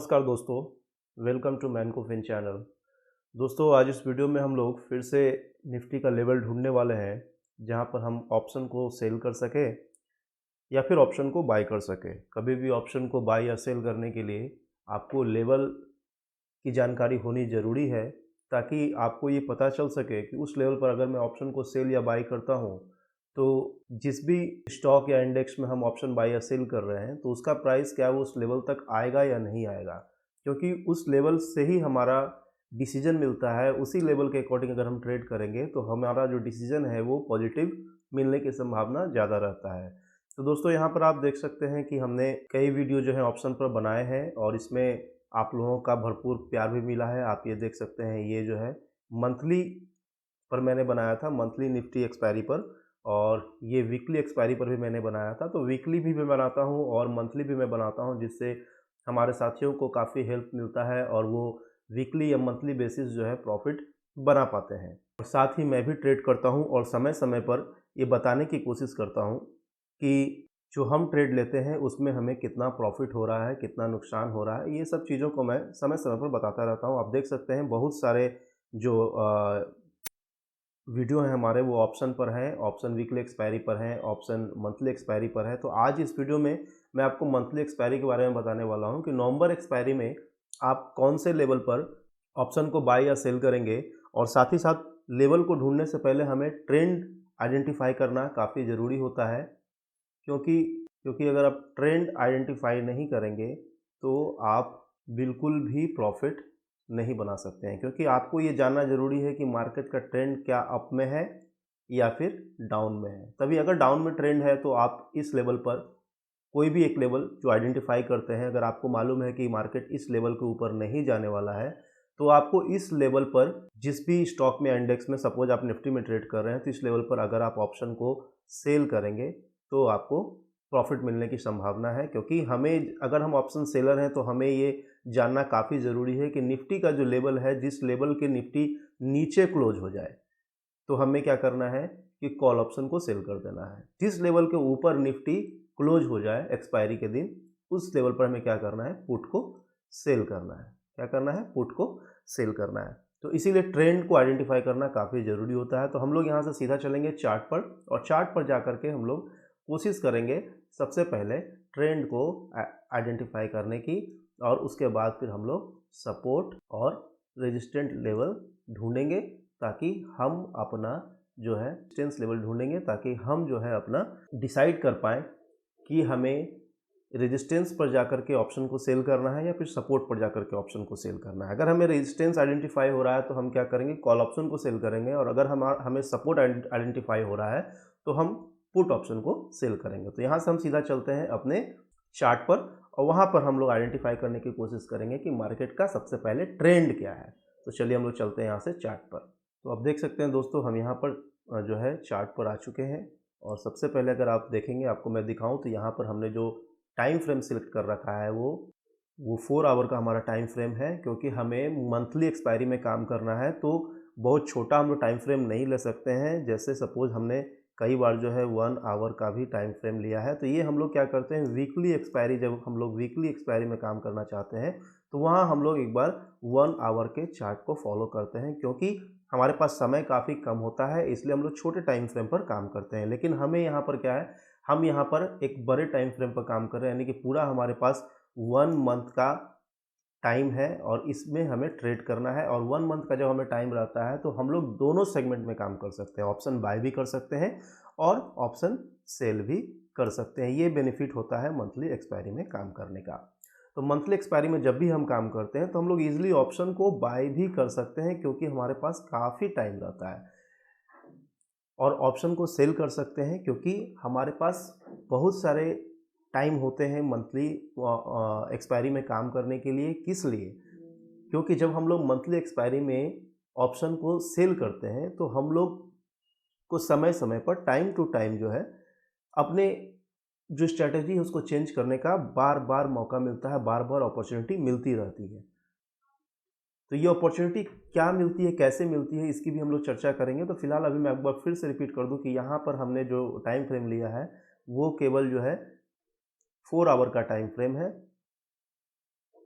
नमस्कार दोस्तों, welcome to मैनकोफिन channel. दोस्तों आज इस वीडियो में हम लोग फिर से निफ्टी का लेवल ढूंढने वाले हैं जहां पर हम ऑप्शन को सेल कर सके या फिर ऑप्शन को बाय कर सके। कभी भी ऑप्शन को बाय या सेल करने के लिए आपको लेवल की जानकारी होनी ज़रूरी है ताकि आपको ये पता चल सके कि उस लेवल पर अगर मैं ऑप्शन को सेल या बाय करता हूँ तो जिस भी स्टॉक या इंडेक्स में हम ऑप्शन बाय या सेल कर रहे हैं तो उसका प्राइस क्या वो उस लेवल तक आएगा या नहीं आएगा, क्योंकि उस लेवल से ही हमारा डिसीजन मिलता है। उसी लेवल के अकॉर्डिंग अगर हम ट्रेड करेंगे तो हमारा जो डिसीजन है वो पॉजिटिव मिलने की संभावना ज़्यादा रहता है। तो दोस्तों यहाँ पर आप देख सकते हैं कि हमने कई वीडियो जो है ऑप्शन पर बनाए हैं और इसमें आप लोगों का भरपूर प्यार भी मिला है। आप ये देख सकते हैं, ये जो है मंथली पर मैंने बनाया था, मंथली निफ्टी एक्सपायरी पर, और ये वीकली एक्सपायरी पर भी मैंने बनाया था। तो वीकली भी मैं बनाता हूँ और मंथली भी मैं बनाता हूँ, जिससे हमारे साथियों को काफ़ी हेल्प मिलता है और वो वीकली या मंथली बेसिस जो है प्रॉफिट बना पाते हैं। और साथ ही मैं भी ट्रेड करता हूँ और समय समय पर ये बताने की कोशिश करता हूँ कि जो हम ट्रेड लेते हैं उसमें हमें कितना प्रॉफिट हो रहा है, कितना नुकसान हो रहा है, ये सब चीज़ों को मैं समय समय पर बताता रहता हूँ। आप देख सकते हैं बहुत सारे जो वीडियो हैं हमारे वो ऑप्शन पर हैं, ऑप्शन वीकली एक्सपायरी पर हैं, ऑप्शन मंथली एक्सपायरी पर है। तो आज इस वीडियो में मैं आपको मंथली एक्सपायरी के बारे में बताने वाला हूँ कि नवंबर एक्सपायरी में आप कौन से लेवल पर ऑप्शन को बाय या सेल करेंगे। और साथ ही साथ लेवल को ढूंढने से पहले हमें ट्रेंड आइडेंटिफाई करना काफ़ी ज़रूरी होता है, क्योंकि क्योंकि अगर आप ट्रेंड आइडेंटिफाई नहीं करेंगे तो आप बिल्कुल भी प्रॉफिट नहीं बना सकते हैं, क्योंकि आपको ये जानना ज़रूरी है कि मार्केट का ट्रेंड क्या अप में है या फिर डाउन में है। तभी अगर डाउन में ट्रेंड है तो आप इस लेवल पर कोई भी एक लेवल जो आइडेंटिफाई करते हैं, अगर आपको मालूम है कि मार्केट इस लेवल के ऊपर नहीं जाने वाला है तो आपको इस लेवल पर जिस भी स्टॉक में इंडेक्स में, सपोज आप निफ्टी में ट्रेड कर रहे हैं, तो इस लेवल पर अगर आप ऑप्शन को सेल करेंगे तो आपको प्रॉफिट मिलने की संभावना है। क्योंकि हमें, अगर हम ऑप्शन सेलर हैं तो हमें ये जानना काफ़ी ज़रूरी है कि निफ्टी का जो लेवल है, जिस लेवल के निफ्टी नीचे क्लोज हो जाए तो हमें क्या करना है कि कॉल ऑप्शन को सेल कर देना है। जिस लेवल के ऊपर निफ्टी क्लोज हो जाए एक्सपायरी के दिन, उस लेवल पर हमें क्या करना है, पुट को सेल करना है। क्या करना है? पुट को सेल करना है। तो इसीलिए ट्रेंड को आइडेंटिफाई करना काफ़ी ज़रूरी होता है। तो हम लोग यहाँ से सीधा चलेंगे चार्ट पर, और चार्ट पर जा करके हम लोग कोशिश करेंगे सबसे पहले ट्रेंड को आइडेंटिफाई करने की, और उसके बाद फिर हम लोग सपोर्ट और रेजिस्टेंट लेवल ढूंढेंगे ताकि हम अपना जो है रेजिस्टेंस लेवल ढूंढेंगे ताकि हम जो है अपना डिसाइड कर पाएँ कि हमें रेजिस्टेंस पर जाकर के ऑप्शन को सेल करना है या फिर सपोर्ट पर जाकर के ऑप्शन को सेल करना है। अगर हमें रेजिस्टेंस आइडेंटिफाई हो रहा है तो हम क्या करेंगे, कॉल ऑप्शन को सेल करेंगे, और अगर हमें सपोर्ट आइडेंटिफाई हो रहा है तो हम पुट ऑप्शन को सेल करेंगे। तो यहाँ से हम सीधा चलते हैं अपने चार्ट पर, और वहाँ पर हम लोग आइडेंटिफाई करने की कोशिश करेंगे कि मार्केट का सबसे पहले ट्रेंड क्या है। तो चलिए हम लोग चलते हैं यहाँ से चार्ट पर। तो आप देख सकते हैं दोस्तों, हम यहाँ पर जो है चार्ट पर आ चुके हैं, और सबसे पहले अगर आप देखेंगे, आपको मैं दिखाऊं तो यहाँ पर हमने जो टाइम फ्रेम सिलेक्ट कर रखा है वो 4 आवर का हमारा टाइम फ्रेम है, क्योंकि हमें मंथली एक्सपायरी में काम करना है। तो बहुत छोटा हम लोग टाइम फ्रेम नहीं ले सकते हैं। जैसे सपोज हमने कई बार जो है 1 आवर का भी टाइम फ्रेम लिया है। तो ये हम लोग क्या करते हैं, वीकली एक्सपायरी, जब हम लोग वीकली एक्सपायरी में काम करना चाहते हैं तो वहाँ हम लोग एक बार 1 आवर के चार्ट को फॉलो करते हैं, क्योंकि हमारे पास समय काफ़ी कम होता है, इसलिए हम लोग छोटे टाइम फ्रेम पर काम करते हैं। लेकिन हमें यहाँ पर क्या है, हम यहाँ पर एक बड़े टाइम फ्रेम पर काम कर रहे हैं, यानी कि पूरा हमारे पास 1 मंथ का टाइम है और इसमें हमें ट्रेड करना है। और 1 मंथ का जब हमें टाइम रहता है तो हम लोग दोनों सेगमेंट में काम कर सकते हैं, ऑप्शन बाय भी कर सकते हैं और ऑप्शन सेल भी कर सकते हैं। ये बेनिफिट होता है मंथली एक्सपायरी में काम करने का। तो मंथली एक्सपायरी में जब भी हम काम करते हैं तो हम लोग ईजिली ऑप्शन को बाय भी कर सकते हैं, क्योंकि हमारे पास काफ़ी टाइम रहता है, और ऑप्शन को सेल कर सकते हैं क्योंकि हमारे पास बहुत सारे टाइम होते हैं मंथली एक्सपायरी में काम करने के लिए। किस लिए? क्योंकि जब हम लोग मंथली एक्सपायरी में ऑप्शन को सेल करते हैं तो हम लोग को समय समय पर, टाइम टू टाइम जो है, अपने जो स्ट्रैटेजी है उसको चेंज करने का बार बार मौका मिलता है, बार बार अपॉर्चुनिटी मिलती रहती है। तो ये अपॉर्चुनिटी क्या मिलती है, कैसे मिलती है, इसकी भी हम लोग चर्चा करेंगे। तो फिलहाल अभी मैं एक बार फिर से रिपीट कर दूं कि यहाँ पर हमने जो टाइम फ्रेम लिया है वो केवल जो है 4 आवर का टाइम फ्रेम है,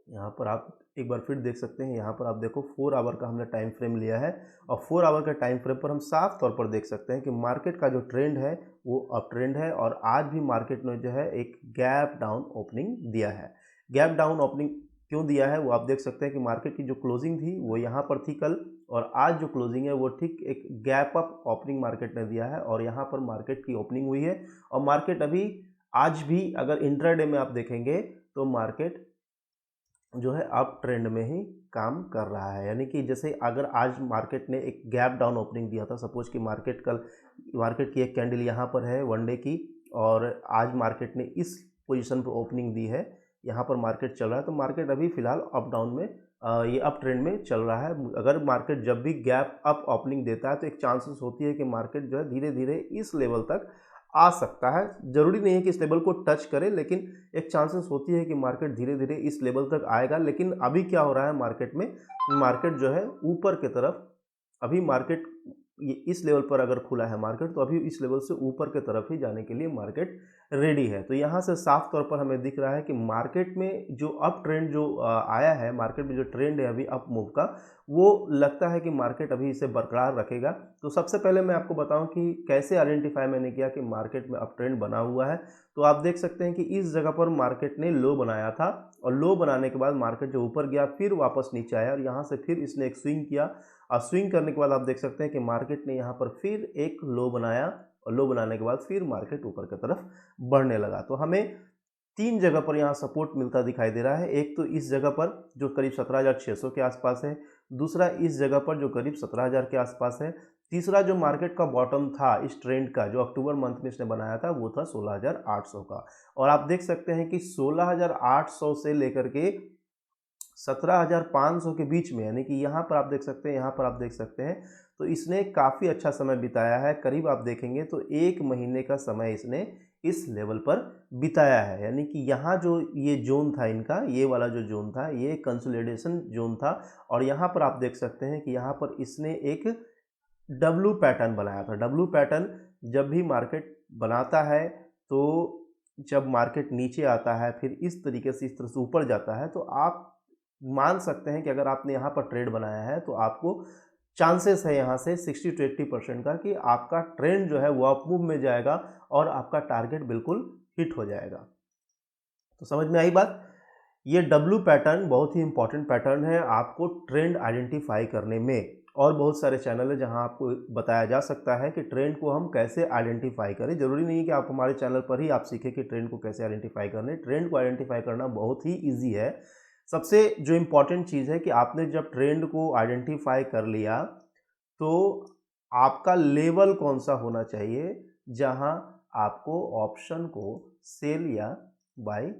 यहाँ पर आप एक बार फिर देख सकते हैं, यहाँ पर आप देखो 4 आवर का हमने टाइम फ्रेम लिया है और 4 आवर के टाइम फ्रेम पर हम साफ तौर पर देख सकते हैं कि मार्केट का जो ट्रेंड है वो अप ट्रेंड है और आज भी मार्केट ने जो है एक गैप डाउन ओपनिंग दिया है। गैप डाउन ओपनिंग क्यों दिया है वो आप देख सकते हैं कि मार्केट की जो क्लोजिंग थी वो यहाँ पर थी कल, और आज जो क्लोजिंग है वो ठीक एक गैप अप ओपनिंग मार्केट ने दिया है और यहाँ पर मार्केट की ओपनिंग हुई है। और मार्केट अभी आज भी अगर इंट्राडे में आप देखेंगे तो मार्केट जो है अप ट्रेंड में ही काम कर रहा है। यानी कि जैसे अगर आज मार्केट ने एक गैप डाउन ओपनिंग दिया था, सपोज कि मार्केट की एक कैंडल यहाँ पर है वन डे की, और आज मार्केट ने इस पोजीशन पर ओपनिंग दी है, यहाँ पर मार्केट चल रहा है, तो मार्केट अभी फ़िलहाल अप डाउन में ये अप ट्रेंड में चल रहा है। अगर मार्केट जब भी गैप अप ओपनिंग देता है तो एक चांसेस होती है कि मार्केट जो है धीरे धीरे इस लेवल तक आ सकता है। ज़रूरी नहीं है कि इस लेवल को टच करे, लेकिन एक चांसेस होती है कि मार्केट धीरे धीरे इस लेवल तक आएगा। लेकिन अभी क्या हो रहा है मार्केट में, मार्केट जो है ऊपर की तरफ, अभी मार्केट ये इस लेवल पर अगर खुला है मार्केट तो अभी इस लेवल से ऊपर की तरफ ही जाने के लिए मार्केट रेडी है। तो यहाँ से साफ तौर पर हमें दिख रहा है कि मार्केट में जो अप ट्रेंड जो आया है, मार्केट में जो ट्रेंड है अभी अप मूव का, वो लगता है कि मार्केट अभी इसे बरकरार रखेगा। तो सबसे पहले मैं आपको बताऊं कि कैसे आइडेंटिफाई मैंने किया कि मार्केट में अप ट्रेंड बना हुआ है। तो आप देख सकते हैं कि इस जगह पर मार्केट ने लो बनाया था और लो बनाने के बाद मार्केट जो ऊपर गया फिर वापस नीचे आया और यहाँ से फिर इसने एक स्विंग किया, और स्विंग करने के बाद आप देख सकते हैं कि मार्केट ने यहाँ पर फिर एक लो बनाया और लो बनाने के बाद फिर मार्केट ऊपर की तरफ बढ़ने लगा। तो हमें 3 जगह पर यहाँ सपोर्ट मिलता दिखाई दे रहा है। एक तो इस जगह पर जो करीब 17,600 के आसपास है, दूसरा इस जगह पर जो करीब 17,000 के आसपास है, तीसरा जो मार्केट का बॉटम था इस ट्रेंड का जो अक्टूबर मंथ में इसने बनाया था वो था 16,800 का। और आप देख सकते हैं कि 16,800 से लेकर के 17,500 के बीच में, यानी कि यहाँ पर आप देख सकते हैं, यहाँ पर आप देख सकते हैं, तो इसने काफ़ी अच्छा समय बिताया है। करीब आप देखेंगे तो 1 महीने का समय इसने इस लेवल पर बिताया है। यानी कि यहाँ जो ये जोन था इनका, ये वाला जो जोन था ये कंसोलिडेशन जोन था, और यहाँ पर आप देख सकते हैं कि यहाँ पर इसने एक डब्लू पैटर्न बनाया था। डब्लू पैटर्न जब भी मार्केट बनाता है तो जब मार्केट नीचे आता है फिर इस तरीके से, इस तरह से ऊपर जाता है, तो आप मान सकते हैं कि अगर आपने यहाँ पर ट्रेड बनाया है तो आपको चांसेस है यहाँ से 60 to 80% का कि आपका ट्रेंड जो है वो अपमूव में जाएगा और आपका टारगेट बिल्कुल हिट हो जाएगा। तो समझ में आई बात। ये डब्लू पैटर्न बहुत ही इंपॉर्टेंट पैटर्न है आपको ट्रेंड आइडेंटिफाई करने में, और बहुत सारे चैनल है जहां आपको बताया जा सकता है कि ट्रेंड को हम कैसे आइडेंटिफाई करें। जरूरी नहीं है कि आप हमारे चैनल पर ही आप सीखें कि ट्रेंड को कैसे आइडेंटिफाई करना है। ट्रेंड को आइडेंटिफाई करना बहुत ही ईजी है। सबसे जो इम्पॉर्टेंट चीज़ है कि आपने जब ट्रेंड को आइडेंटिफाई कर लिया तो आपका लेवल कौन सा होना चाहिए जहां आपको ऑप्शन को सेल या बाय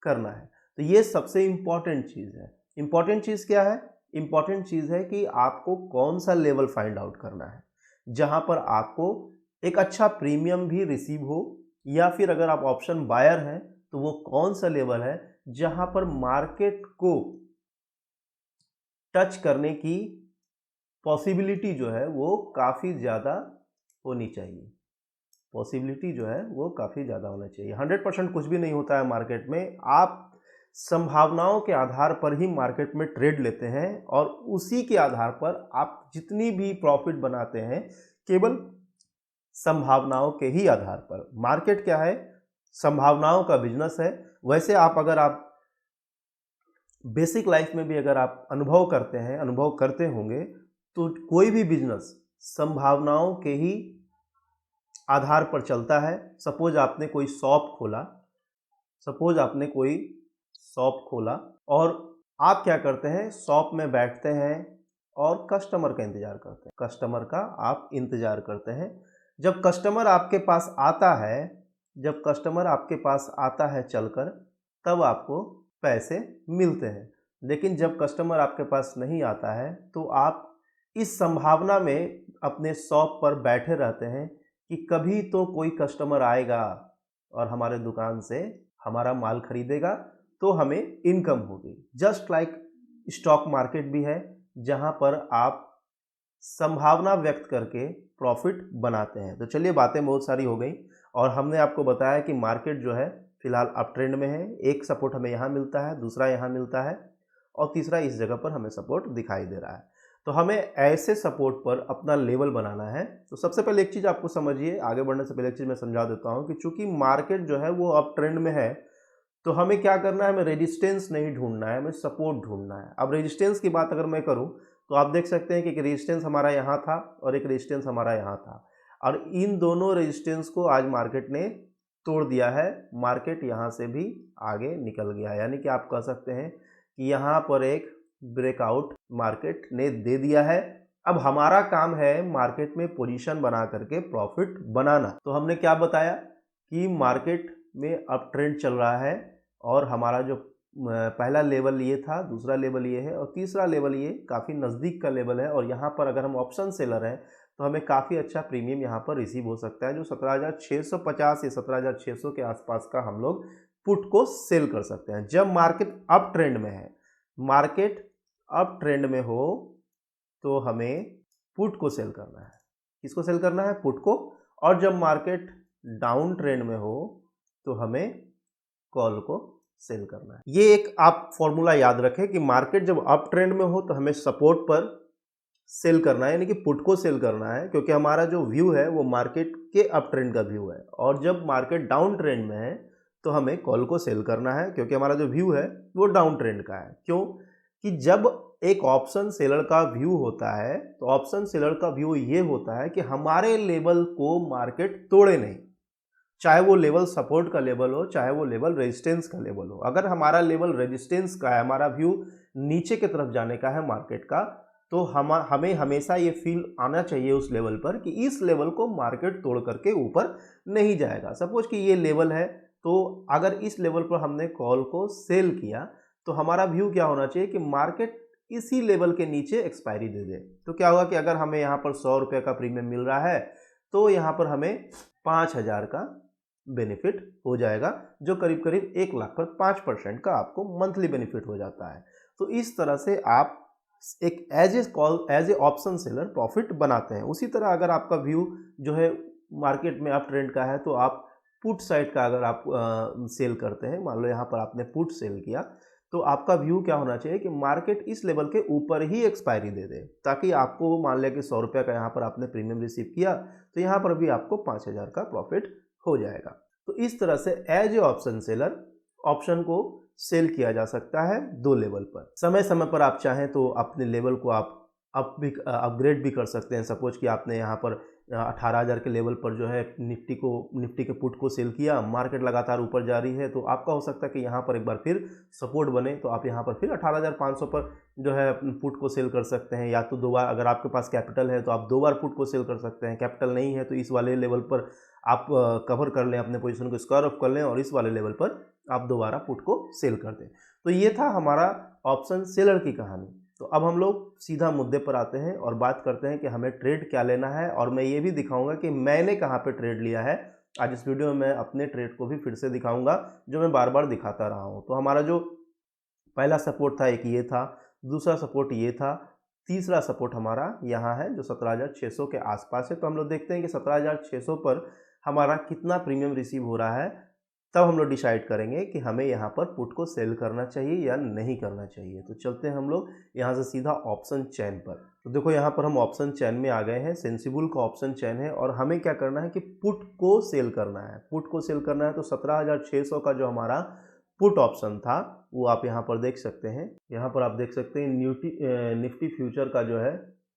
करना है। तो ये सबसे इम्पॉर्टेंट चीज़ है। इम्पॉर्टेंट चीज़ क्या है? इम्पॉर्टेंट चीज़ है कि आपको कौन सा लेवल फाइंड आउट करना है जहां पर आपको एक अच्छा प्रीमियम भी रिसीव हो, या फिर अगर आप ऑप्शन बायर हैं तो वो कौन सा लेवल है जहां पर मार्केट को टच करने की पॉसिबिलिटी जो है वो काफ़ी ज़्यादा होनी चाहिए। पॉसिबिलिटी जो है वो काफ़ी ज़्यादा होना चाहिए। 100% कुछ भी नहीं होता है मार्केट में। आप संभावनाओं के आधार पर ही मार्केट में ट्रेड लेते हैं और उसी के आधार पर आप जितनी भी प्रॉफिट बनाते हैं केवल संभावनाओं के ही आधार पर। मार्केट क्या है? संभावनाओं का बिजनेस है। वैसे अगर आप बेसिक लाइफ में भी अगर आप अनुभव करते हैं, अनुभव करते होंगे, तो कोई भी बिजनेस संभावनाओं के ही आधार पर चलता है। सपोज आपने कोई शॉप खोला और आप क्या करते हैं, शॉप में बैठते हैं और कस्टमर का इंतज़ार करते हैं। कस्टमर का आप इंतज़ार करते हैं। जब कस्टमर आपके पास आता है चलकर, तब आपको पैसे मिलते हैं। लेकिन जब कस्टमर आपके पास नहीं आता है तो आप इस संभावना में अपने शॉप पर बैठे रहते हैं कि कभी तो कोई कस्टमर आएगा और हमारे दुकान से हमारा माल खरीदेगा तो हमें इनकम होगी। जस्ट लाइक स्टॉक मार्केट भी है जहां पर आप संभावना व्यक्त करके प्रॉफिट बनाते हैं। तो चलिए, बातें बहुत सारी हो गई और हमने आपको बताया कि मार्केट जो है फिलहाल अप ट्रेंड में है। एक सपोर्ट हमें यहाँ मिलता है, दूसरा यहाँ मिलता है, और तीसरा इस जगह पर हमें सपोर्ट दिखाई दे रहा है। तो हमें ऐसे सपोर्ट पर अपना लेवल बनाना है। तो सबसे पहले एक चीज़ आपको समझिए, आगे बढ़ने से पहले एक चीज़ मैं समझा देता हूँ कि चूंकि मार्केट जो है वो अप ट्रेंड में है, तो हमें क्या करना है, हमें रेजिस्टेंस नहीं ढूंढना है, हमें सपोर्ट ढूंढना है। अब रेजिस्टेंस की बात अगर मैं करूं तो आप देख सकते हैं कि एक रेजिस्टेंस हमारा यहाँ था और एक रेजिस्टेंस हमारा यहाँ था, और इन दोनों रेजिस्टेंस को आज मार्केट ने तोड़ दिया है। मार्केट यहाँ से भी आगे निकल गया, यानी कि आप कह सकते हैं कि यहाँ पर एक ब्रेकआउट मार्केट ने दे दिया है। अब हमारा काम है मार्केट में पोजीशन बना करके प्रॉफिट बनाना। तो हमने क्या बताया कि मार्केट में अप ट्रेंड चल रहा है और हमारा जो पहला लेवल ये था, दूसरा लेवल ये है और तीसरा लेवल ये काफ़ी नज़दीक का लेवल है, और यहाँ पर अगर हम ऑप्शन सेलर हैं तो हमें काफ़ी अच्छा प्रीमियम यहाँ पर रिसीव हो सकता है, जो 17,650 या 17,600 के आसपास का हम लोग पुट को सेल कर सकते हैं जब मार्केट अप ट्रेंड में है। मार्केट अप ट्रेंड में हो तो हमें पुट को सेल करना है। किसको सेल करना है? पुट को। और जब मार्केट डाउन ट्रेंड में हो तो हमें कॉल को सेल करना है। ये एक आप फॉर्मूला याद रखें कि मार्केट जब अप ट्रेंड में हो तो हमें सपोर्ट पर सेल करना है, यानी कि पुट को सेल करना है, क्योंकि हमारा जो व्यू है वो मार्केट के अप ट्रेंड का व्यू है। और जब मार्केट डाउन ट्रेंड में है तो हमें कॉल को सेल करना है, क्योंकि हमारा जो व्यू है वो डाउन ट्रेंड का है। क्यों? कि जब एक ऑप्शन सेलर का व्यू होता है तो ऑप्शन सेलर का व्यू ये होता है कि हमारे लेवल को मार्केट तोड़े नहीं, चाहे वो लेवल सपोर्ट का लेवल हो, चाहे वो लेवल रेजिस्टेंस का लेवल हो। अगर हमारा लेवल रेजिस्टेंस का है, हमारा व्यू नीचे की तरफ जाने का है मार्केट का, तो हमें हमेशा ये फील आना चाहिए उस लेवल पर कि इस लेवल को मार्केट तोड़ करके ऊपर नहीं जाएगा। सपोज कि ये लेवल है, तो अगर इस लेवल पर हमने कॉल को सेल किया तो हमारा व्यू क्या होना चाहिए कि मार्केट इसी लेवल के नीचे एक्सपायरी दे दे। तो क्या होगा कि अगर हमें यहाँ पर 100 रुपये का प्रीमियम मिल रहा है तो यहाँ पर हमें 5,000 का बेनिफिट हो जाएगा, जो करीब करीब 1 लाख पर 5% का आपको मंथली बेनिफिट हो जाता है। तो इस तरह से आप एक as a option seller profit बनाते हैं। उसी तरह अगर आपका व्यू जो है मार्केट में अप ट्रेंड का है तो आप पुट साइड का अगर आप सेल करते हैं, मान लो यहाँ पर आपने पुट सेल किया, तो आपका व्यू क्या होना चाहिए कि मार्केट इस लेवल के ऊपर ही एक्सपायरी दे दे, ताकि आपको मान लिया कि 100 रुपये का यहाँ पर आपने प्रीमियम रिसीव किया तो यहाँ पर भी आपको 5,000 का प्रॉफिट हो जाएगा। तो इस तरह से as a option seller option को सेल किया जा सकता है 2 लेवल पर। समय समय पर आप चाहें तो अपने लेवल को आप अपग्रेड भी कर सकते हैं। सपोज कि आपने यहाँ पर 18,000 के लेवल पर जो है निफ्टी के पुट को सेल किया, मार्केट लगातार ऊपर जा रही है, तो आपका हो सकता है कि यहाँ पर एक बार फिर सपोर्ट बने, तो आप यहाँ पर फिर 18,500 पर जो है पुट को सेल कर सकते हैं। या तो 2 बार, अगर आपके पास कैपिटल है तो आप 2 बार पुट को सेल कर सकते हैं। कैपिटल नहीं है तो इस वाले लेवल पर आप कवर कर लें, अपने पोजीशन को स्क्वायर ऑफ कर लें और इस वाले लेवल पर आप दोबारा पुट को सेल कर दें। तो ये था हमारा ऑप्शन सेलर की कहानी। तो अब हम लोग सीधा मुद्दे पर आते हैं और बात करते हैं कि हमें ट्रेड क्या लेना है, और मैं ये भी दिखाऊंगा कि मैंने कहाँ पे ट्रेड लिया है। आज इस वीडियो में मैं अपने ट्रेड को भी फिर से दिखाऊंगा, जो मैं बार बार दिखाता रहा हूँ। तो हमारा जो पहला सपोर्ट था एक ये था, दूसरा सपोर्ट ये था, तीसरा सपोर्ट हमारा यहाँ है जो 17,600 के आसपास है। तो हम लोग देखते हैं कि 17,600 पर हमारा कितना प्रीमियम रिसीव हो रहा है, तब हम लोग डिसाइड करेंगे कि हमें यहाँ पर पुट को सेल करना चाहिए या नहीं करना चाहिए। तो चलते हैं हम लोग यहाँ से सीधा ऑप्शन चेन पर। तो देखो यहाँ पर हम ऑप्शन चेन में आ गए हैं, सेंसिबल का ऑप्शन चेन है, और हमें क्या करना है कि पुट को सेल करना है। पुट को सेल करना है तो 17,600 का जो हमारा पुट ऑप्शन था वो आप यहाँ पर देख सकते हैं। यहाँ पर आप देख सकते हैं निफ्टी फ्यूचर का जो है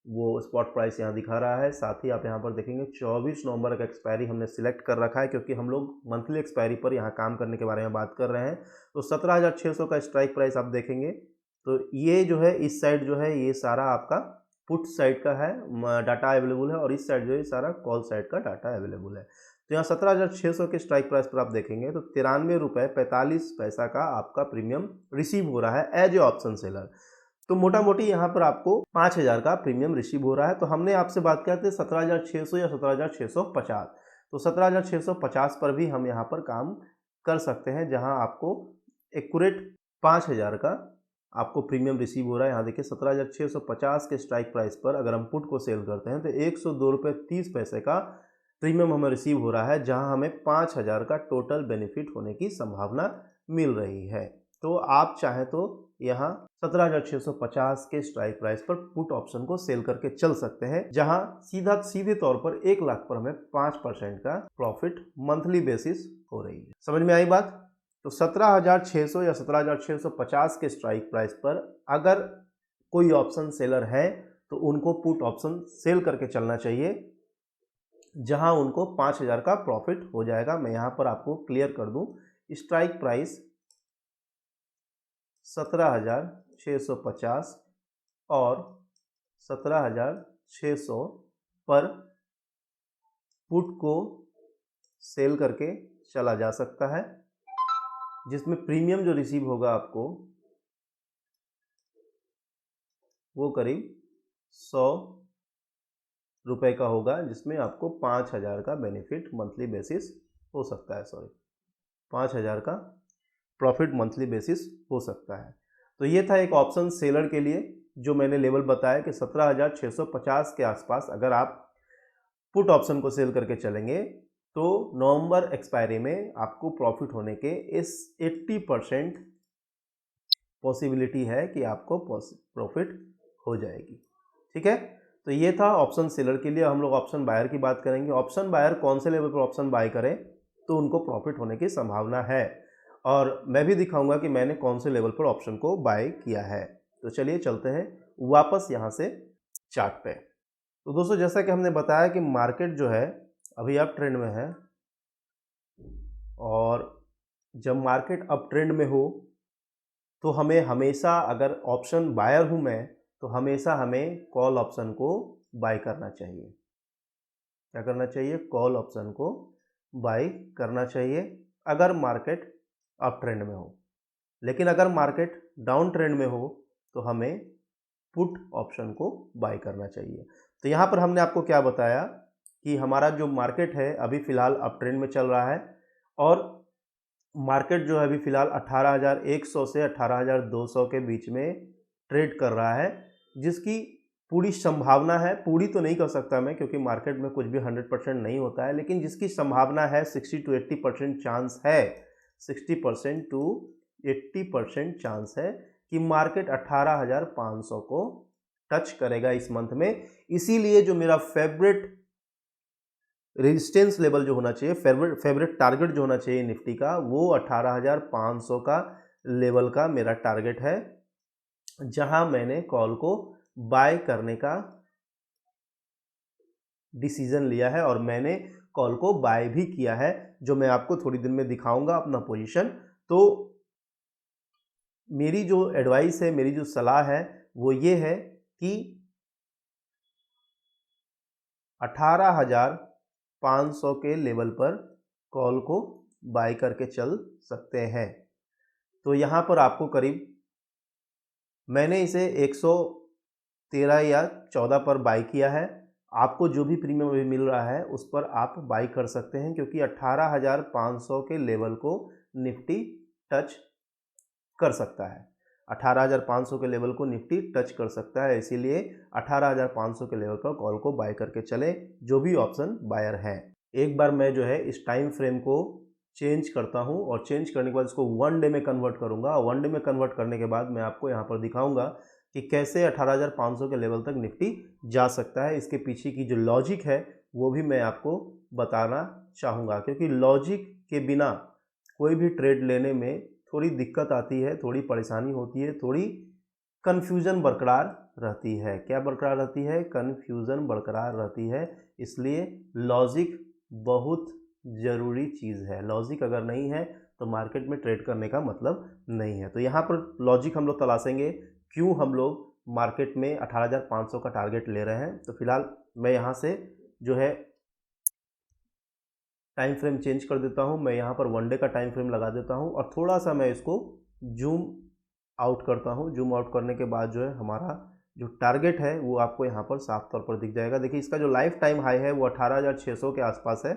वो स्पॉट प्राइस यहाँ दिखा रहा है। साथ ही आप यहाँ पर देखेंगे 24 नवंबर का एक्सपायरी हमने सिलेक्ट कर रखा है, क्योंकि हम लोग मंथली एक्सपायरी पर यहाँ काम करने के बारे में बात कर रहे हैं। तो 17,600 का स्ट्राइक प्राइस आप देखेंगे तो ये जो है इस साइड जो है ये सारा आपका पुट साइड का है डाटा अवेलेबल है, और इस साइड जो है सारा कॉल साइड का डाटा अवेलेबल है। तो यहाँ 17,600 के स्ट्राइक प्राइस पर आप देखेंगे तो 93 रुपये 45 पैसा का आपका प्रीमियम रिसीव हो रहा है एज ए ऑप्शन सेलर। तो मोटा मोटी यहाँ पर आपको 5,000 का प्रीमियम रिसीव हो रहा है। तो हमने आपसे बात किया था 17,600 या 17,650, तो 17,650 पर भी हम यहाँ पर काम कर सकते हैं, जहाँ आपको एक्यूरेट 5,000 का आपको प्रीमियम रिसीव हो रहा है। यहाँ देखिए 17,650 के स्ट्राइक प्राइस पर अगर हम पुट को सेल करते हैं तो 102 रुपये 30 पैसे का प्रीमियम हमें रिसीव हो रहा है, जहाँ हमें 5,000 का टोटल बेनिफिट होने की संभावना मिल रही है। तो आप चाहें तो यहाँ 17,650 के स्ट्राइक प्राइस पर पुट ऑप्शन को सेल करके चल सकते हैं, जहां सीधे तौर पर 1 लाख पर हमें 5% का प्रॉफिट मंथली बेसिस हो रही है। समझ में आई बात? तो 17,600 या 17,650 के स्ट्राइक प्राइस पर अगर कोई ऑप्शन सेलर है तो उनको पुट ऑप्शन सेल करके चलना चाहिए, जहां उनको 5,000 का प्रॉफिट हो जाएगा। मैं यहां पर आपको क्लियर कर दूं, स्ट्राइक प्राइस 17,650 और 17,600 पर पुट को सेल करके चला जा सकता है, जिसमें प्रीमियम जो रिसीव होगा आपको वो करीब 100 रुपए का होगा, जिसमें आपको 5,000 का बेनिफिट मंथली बेसिस हो सकता है। 5,000 का प्रॉफिट मंथली बेसिस हो सकता है। तो ये था एक ऑप्शन सेलर के लिए जो मैंने लेवल बताया कि 17,650 के आसपास अगर आप पुट ऑप्शन को सेल करके चलेंगे तो नवंबर एक्सपायरी में आपको प्रॉफिट होने के इस 80% पॉसिबिलिटी है कि आपको प्रॉफिट हो जाएगी। ठीक है, तो ये था ऑप्शन सेलर के लिए। हम लोग ऑप्शन बायर की बात करेंगे। ऑप्शन बायर कौन से लेवल पर ऑप्शन बाय करें तो उनको प्रॉफिट होने की संभावना है, और मैं भी दिखाऊंगा कि मैंने कौन से लेवल पर ऑप्शन को बाय किया है। तो चलिए चलते हैं वापस यहाँ से चार्ट पे। तो दोस्तों, जैसा कि हमने बताया कि मार्केट जो है अभी अप ट्रेंड में है, और जब मार्केट अप ट्रेंड में हो तो हमें हमेशा, अगर ऑप्शन बायर हूँ मैं, तो हमेशा हमें कॉल ऑप्शन को बाय करना चाहिए। क्या करना चाहिए? कॉल ऑप्शन को बाय करना चाहिए अगर मार्केट अप ट्रेंड में हो। लेकिन अगर मार्केट डाउन ट्रेंड में हो तो हमें पुट ऑप्शन को बाय करना चाहिए। तो यहाँ पर हमने आपको क्या बताया कि हमारा जो मार्केट है अभी फ़िलहाल अप ट्रेंड में चल रहा है, और मार्केट जो है अभी फ़िलहाल 18,100 से 18,200 के बीच में ट्रेड कर रहा है, जिसकी पूरी संभावना है, पूरी तो नहीं कह सकता मैं क्योंकि मार्केट में कुछ भी 100% नहीं होता है, लेकिन जिसकी संभावना है 60 to 80% चांस है, 60% to 80% चांस है कि मार्केट 18,500 को टच करेगा इस मंथ में। इसीलिए जो मेरा फेवरेट रेजिस्टेंस लेवल जो होना चाहिए, फेवरेट टारगेट जो होना चाहिए निफ्टी का, वो 18,500 का लेवल का मेरा टारगेट है, जहां मैंने कॉल को बाय करने का डिसीजन लिया है, और मैंने कॉल को बाय भी किया है, जो मैं आपको थोड़ी देर में दिखाऊंगा अपना पोजीशन। तो मेरी जो एडवाइस है, मेरी जो सलाह है वो ये है कि 18,500 के लेवल पर कॉल को बाय करके चल सकते हैं। तो यहाँ पर आपको करीब, मैंने इसे 113 या 14 पर बाय किया है। आपको जो भी प्रीमियम अभी मिल रहा है उस पर आप बाय कर सकते हैं, क्योंकि 18,500 के लेवल को निफ्टी टच कर सकता है। 18,500 के लेवल को निफ्टी टच कर सकता है, इसीलिए 18,500 के लेवल पर कॉल को बाय करके चले जो भी ऑप्शन बायर है। एक बार मैं जो है इस टाइम फ्रेम को चेंज करता हूं, और चेंज करने के बाद इसको 1 डे में कन्वर्ट करूंगा। 1 डे में कन्वर्ट करने के बाद मैं आपको यहां पर दिखाऊंगा कि कैसे 18,500 के लेवल तक निफ्टी जा सकता है। इसके पीछे की जो लॉजिक है वो भी मैं आपको बताना चाहूँगा, क्योंकि लॉजिक के बिना कोई भी ट्रेड लेने में थोड़ी दिक्कत आती है, थोड़ी परेशानी होती है, थोड़ी कन्फ्यूज़न बरकरार रहती है। क्या बरकरार रहती है? कन्फ्यूज़न बरकरार रहती है। इसलिए लॉजिक बहुत ज़रूरी चीज़ है। लॉजिक अगर नहीं है तो मार्केट में ट्रेड करने का मतलब नहीं है। तो यहाँ पर लॉजिक हम लोग तलाशेंगे, क्यों हम लोग मार्केट में 18,500 का टारगेट ले रहे हैं। तो फिलहाल मैं यहाँ से जो है टाइम फ्रेम चेंज कर देता हूँ। मैं यहाँ पर 1 डे का टाइम फ्रेम लगा देता हूँ, और थोड़ा सा मैं इसको जूम आउट करता हूँ। जूम आउट करने के बाद जो है हमारा जो टारगेट है वो आपको यहाँ पर साफ तौर पर दिख जाएगा। देखिए, इसका जो लाइफ टाइम हाई है वो 18,600 के आसपास है।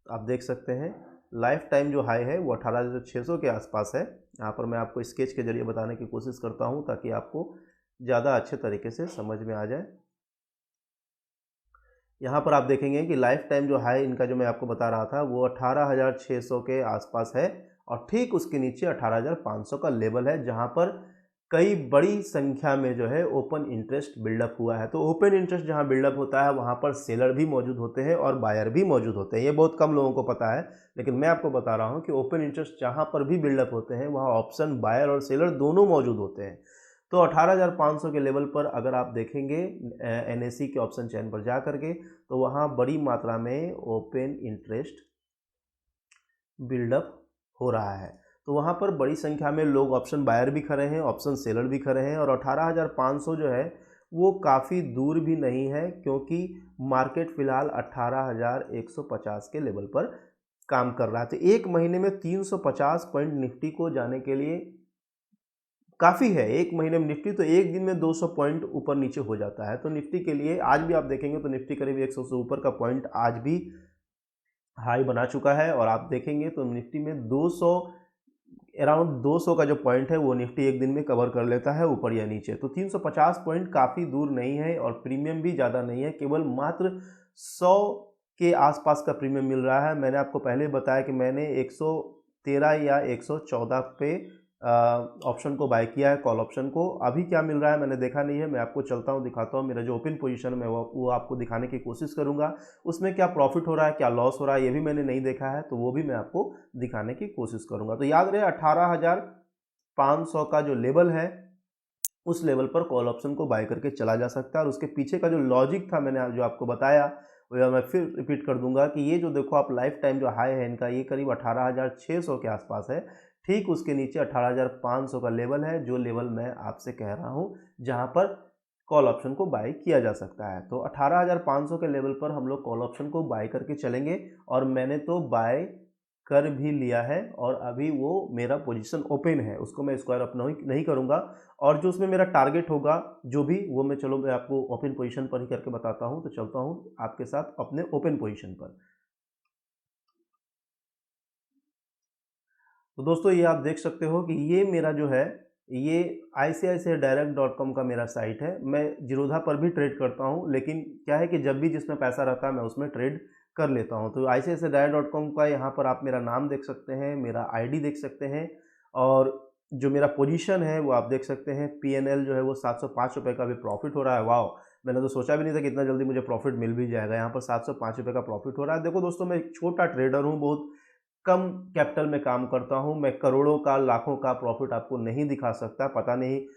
आप देख सकते हैं लाइफ टाइम जो हाई है वो 18,600 के आसपास है। यहाँ पर मैं आपको स्केच के जरिए बताने की कोशिश करता हूँ ताकि आपको ज़्यादा अच्छे तरीके से समझ में आ जाए। यहाँ पर आप देखेंगे कि लाइफ टाइम जो हाई इनका जो मैं आपको बता रहा था वो 18,600 के आसपास है, और ठीक उसके नीचे 18,500 का लेवल है, जहाँ पर कई बड़ी संख्या में जो है ओपन इंटरेस्ट बिल्डअप हुआ है। तो ओपन इंटरेस्ट जहां बिल्डअप होता है वहां पर सेलर भी मौजूद होते हैं और बायर भी मौजूद होते हैं। ये बहुत कम लोगों को पता है, लेकिन मैं आपको बता रहा हूं कि ओपन इंटरेस्ट जहां पर भी बिल्डअप होते हैं वहां ऑप्शन बायर और सेलर दोनों मौजूद होते हैं। तो 18,500 के लेवल पर अगर आप देखेंगे एनएसई के ऑप्शन चैन पर जा करके, तो वहाँ बड़ी मात्रा में ओपन इंटरेस्ट बिल्डअप हो रहा है। तो वहाँ पर बड़ी संख्या में लोग ऑप्शन बायर भी खड़े हैं, ऑप्शन सेलर भी खड़े हैं, और 18,500 जो है वो काफ़ी दूर भी नहीं है, क्योंकि मार्केट फिलहाल 18,150 के लेवल पर काम कर रहा है। तो एक महीने में 350 पॉइंट निफ्टी को जाने के लिए काफ़ी है। एक महीने में निफ्टी तो एक दिन में 200 पॉइंट ऊपर नीचे हो जाता है। तो निफ्टी के लिए आज भी आप देखेंगे तो निफ्टी करीब 100 से ऊपर का पॉइंट आज भी हाई बना चुका है, और आप देखेंगे तो निफ्टी में 200 अराउंड 200 का जो पॉइंट है वो निफ्टी एक दिन में कवर कर लेता है ऊपर या नीचे। तो 350 पॉइंट काफ़ी दूर नहीं है, और प्रीमियम भी ज़्यादा नहीं है, केवल मात्र 100 के आसपास का प्रीमियम मिल रहा है। मैंने आपको पहले बताया कि मैंने 113 या 114 पे ऑप्शन को बाय किया है, कॉल ऑप्शन को। अभी क्या मिल रहा है मैंने देखा नहीं है, मैं आपको चलता हूँ दिखाता हूँ। मेरा जो ओपन पोजीशन में वो आपको दिखाने की कोशिश करूँगा। उसमें क्या प्रॉफिट हो रहा है, क्या लॉस हो रहा है, ये भी मैंने नहीं देखा है, तो वो भी मैं आपको दिखाने की कोशिश करूँगा। तो याद रहे 18,500 का जो लेवल है उस लेवल पर कॉल ऑप्शन को बाय करके चला जा सकता है। और उसके पीछे का जो लॉजिक था मैंने जो आपको बताया, वो मैं फिर रिपीट कर दूंगा कि ये जो देखो आप लाइफ टाइम जो हाई है इनका, ये करीब 18,600 के आसपास है। ठीक उसके नीचे 18,500 का लेवल है, जो लेवल मैं आपसे कह रहा हूँ जहाँ पर कॉल ऑप्शन को बाय किया जा सकता है। तो 18,500 के लेवल पर हम लोग कॉल ऑप्शन को बाय करके चलेंगे, और मैंने तो बाय कर भी लिया है, और अभी वो मेरा पोजीशन ओपन है, उसको मैं स्क्वायर अप नहीं करूँगा। और जो उसमें मेरा टारगेट होगा जो भी, वो मैं आपको ओपन पोजीशन पर ही करके बताता हूँ। तो चलता हूँ आपके साथ अपने ओपन पोजीशन पर। तो दोस्तों ये आप देख सकते हो कि ये मेरा जो है, ये ICICIdirect.com का मेरा साइट है। मैं जीरोधा पर भी ट्रेड करता हूँ, लेकिन क्या है कि जब भी जिसमें पैसा रहता है मैं उसमें ट्रेड कर लेता हूँ। तो ICICIdirect.com का यहाँ पर आप मेरा नाम देख सकते हैं, मेरा आईडी देख सकते हैं, और जो मेरा पोजीशन है वो आप देख सकते हैं। PNL जो है वो 705 रुपये का भी प्रॉफिट हो रहा है। वाओ, मैंने तो सोचा भी नहीं था कि इतना जल्दी मुझे प्रॉफिट मिल भी जाएगा। यहाँ पर 705 रुपये का प्रॉफिट हो रहा है। देखो दोस्तों, मैं एक छोटा ट्रेडर हूँ, बहुत कम कैपिटल में काम करता हूं। मैं करोड़ों का, लाखों का प्रॉफिट आपको नहीं दिखा सकता। पता नहीं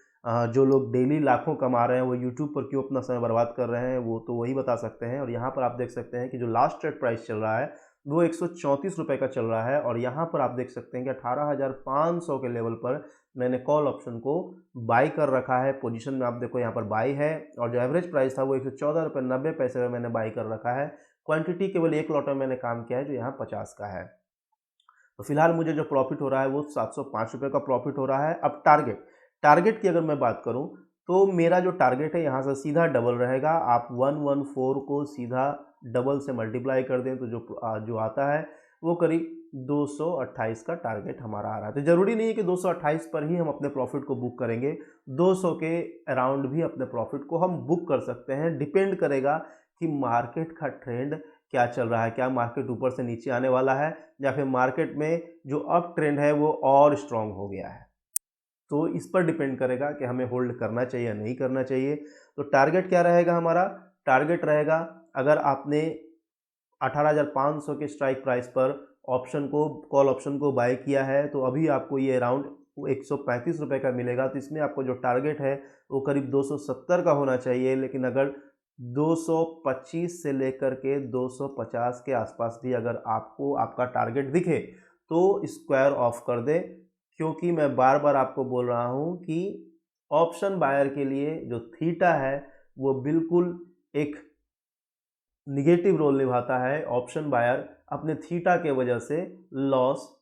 जो लोग डेली लाखों कमा रहे हैं वो यूट्यूब पर क्यों अपना समय बर्बाद कर रहे हैं, वो तो वही बता सकते हैं। और यहाँ पर आप देख सकते हैं कि जो लास्ट ट्रेड प्राइस चल रहा है वो 134 रुपये का चल रहा है। और यहाँ पर आप देख सकते हैं कि 18,500 के लेवल पर मैंने कॉल ऑप्शन को बाई कर रखा है। पोजीशन में आप देखो यहाँ पर बाई है, और जो एवरेज प्राइस था वो 114 रुपये 90 पैसे में मैंने बाई कर रखा है। क्वांटिटी केवल एक लॉट में मैंने काम किया है, जो यहाँ 50 का है। तो फिलहाल मुझे जो प्रॉफिट हो रहा है वो 705 रुपये का प्रॉफिट हो रहा है। अब टारगेट की अगर मैं बात करूं, तो मेरा जो टारगेट है यहाँ से सीधा डबल रहेगा। आप 114 को सीधा डबल से मल्टीप्लाई कर दें तो जो आता है वो करीब 228 का टारगेट हमारा आ रहा है। तो ज़रूरी नहीं है कि 228 पर ही हम अपने प्रॉफिट को बुक करेंगे, 200 के अराउंड भी अपने प्रॉफिट को हम बुक कर सकते हैं। डिपेंड करेगा कि मार्केट का ट्रेंड क्या चल रहा है, क्या मार्केट ऊपर से नीचे आने वाला है, या फिर मार्केट में जो अप ट्रेंड है वो और स्ट्रांग हो गया है। तो इस पर डिपेंड करेगा कि हमें होल्ड करना चाहिए या नहीं करना चाहिए। तो टारगेट क्या रहेगा हमारा? टारगेट रहेगा, अगर आपने 18,500 के स्ट्राइक प्राइस पर कॉल ऑप्शन को बाय किया है, तो अभी आपको ये अराउंड 135 रुपये का मिलेगा। तो इसमें आपको जो टारगेट है वो करीब 270 का होना चाहिए। लेकिन अगर 225 से लेकर के 250 के आसपास भी अगर आपको आपका टारगेट दिखे तो स्क्वायर ऑफ कर दे, क्योंकि मैं बार बार आपको बोल रहा हूँ कि ऑप्शन बायर के लिए जो थीटा है वो बिल्कुल एक निगेटिव रोल निभाता है। ऑप्शन बायर अपने थीटा के वजह से लॉस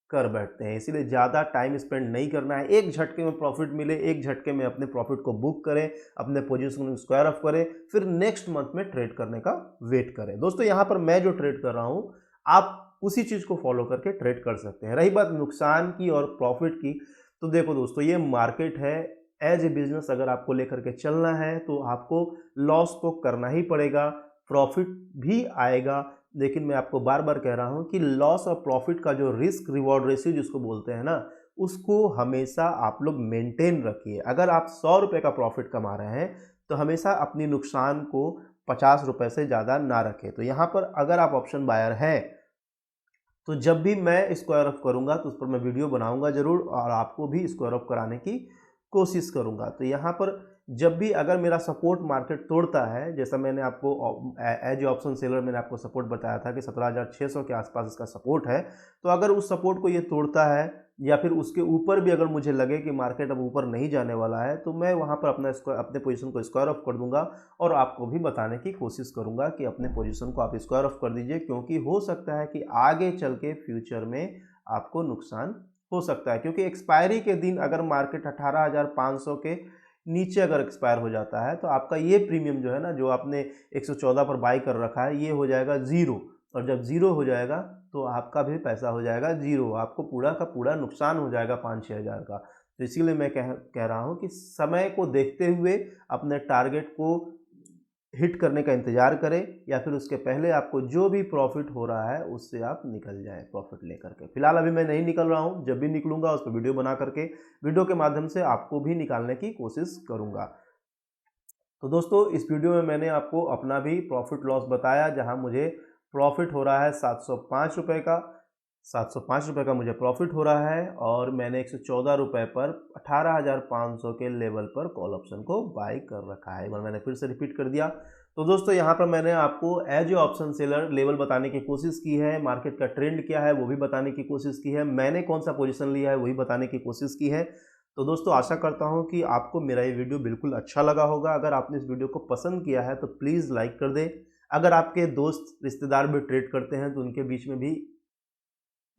कर बैठते हैं, इसीलिए ज़्यादा टाइम स्पेंड नहीं करना है। एक झटके में प्रॉफिट मिले, एक झटके में अपने प्रॉफिट को बुक करें, अपने पोजीशन को स्क्वायर ऑफ करें, फिर नेक्स्ट मंथ में ट्रेड करने का वेट करें। दोस्तों यहाँ पर मैं जो ट्रेड कर रहा हूँ, आप उसी चीज़ को फॉलो करके ट्रेड कर सकते हैं। रही बात नुकसान की और प्रॉफिट की, तो देखो दोस्तों, ये मार्केट है। एज ए बिजनेस अगर आपको लेकर के चलना है तो आपको लॉस तो करना ही पड़ेगा, प्रॉफिट भी आएगा। लेकिन मैं आपको बार बार कह रहा हूं कि लॉस और प्रॉफिट का जो रिस्क रिवॉर्ड रेशियो जिसको बोलते हैं ना, उसको हमेशा आप लोग मेंटेन रखिए। अगर आप 100 रुपये का प्रॉफिट कमा रहे हैं तो हमेशा अपनी नुकसान को 50 रुपये से ज़्यादा ना रखें। तो यहाँ पर अगर आप ऑप्शन बायर हैं तो जब भी मैं स्क्वायर ऑफ करूँगा तो उस पर मैं वीडियो बनाऊँगा ज़रूर और आपको भी स्क्वायर ऑफ कराने की कोशिश करूँगा। तो यहाँ पर जब भी अगर मेरा सपोर्ट मार्केट तोड़ता है, जैसा मैंने आपको एज ऑप्शन सेलर मैंने आपको सपोर्ट बताया था कि 17,600 के आसपास इसका सपोर्ट है, तो अगर उस सपोर्ट को ये तोड़ता है या फिर उसके ऊपर भी अगर मुझे लगे कि मार्केट अब ऊपर नहीं जाने वाला है, तो मैं वहाँ पर अपने पोजीशन को स्क्वायर ऑफ कर दूंगा और आपको भी बताने की कोशिश करूँगा कि अपने पोजीशन को आप स्क्वायर ऑफ कर दीजिए, क्योंकि हो सकता है कि आगे चल के फ्यूचर में आपको नुकसान हो सकता है। क्योंकि एक्सपायरी के दिन अगर मार्केट 18,500 के नीचे अगर एक्सपायर हो जाता है तो आपका ये प्रीमियम जो है ना, जो आपने 114 पर बाई कर रखा है, ये हो जाएगा ज़ीरो। और जब ज़ीरो हो जाएगा तो आपका भी पैसा हो जाएगा ज़ीरो, आपको पूरा का पूरा नुकसान हो जाएगा 5-6 हज़ार का। तो इसीलिए मैं कह रहा हूँ कि समय को देखते हुए अपने टारगेट को हिट करने का इंतज़ार करें, या फिर उसके पहले आपको जो भी प्रॉफिट हो रहा है उससे आप निकल जाएं प्रॉफिट लेकर के। फिलहाल अभी मैं नहीं निकल रहा हूं, जब भी निकलूंगा उस पर वीडियो बना करके वीडियो के माध्यम से आपको भी निकालने की कोशिश करूंगा। तो दोस्तों, इस वीडियो में मैंने आपको अपना भी प्रॉफिट लॉस बताया, जहां मुझे प्रॉफिट हो रहा है 705 रुपये का। 705 रुपये का मुझे प्रॉफिट हो रहा है और मैंने 114 रुपये पर 18,500 के लेवल पर कॉल ऑप्शन को बाई कर रखा है। एक बार मैंने फिर से रिपीट कर दिया। तो दोस्तों, यहाँ पर मैंने आपको as a option seller level बताने की कोशिश की है, मार्केट का ट्रेंड क्या है वो भी बताने की कोशिश की है, मैंने कौन सा पोजीशन लिया है वही बताने की कोशिश की है। तो दोस्तों, आशा करता हूँ कि आपको मेरा ये वीडियो बिल्कुल अच्छा लगा होगा। अगर आपने इस वीडियो को पसंद किया है तो प्लीज़ लाइक कर दें। अगर आपके दोस्त रिश्तेदार भी ट्रेड करते हैं तो उनके बीच में भी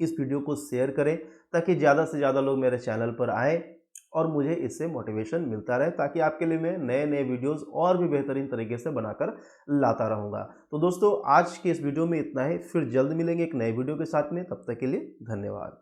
इस वीडियो को शेयर करें, ताकि ज़्यादा से ज़्यादा लोग मेरे चैनल पर आएँ और मुझे इससे मोटिवेशन मिलता रहे, ताकि आपके लिए मैं नए नए वीडियोस और भी बेहतरीन तरीके से बनाकर लाता रहूँगा। तो दोस्तों, आज के इस वीडियो में इतना ही, फिर जल्द मिलेंगे एक नए वीडियो के साथ में। तब तक के लिए धन्यवाद।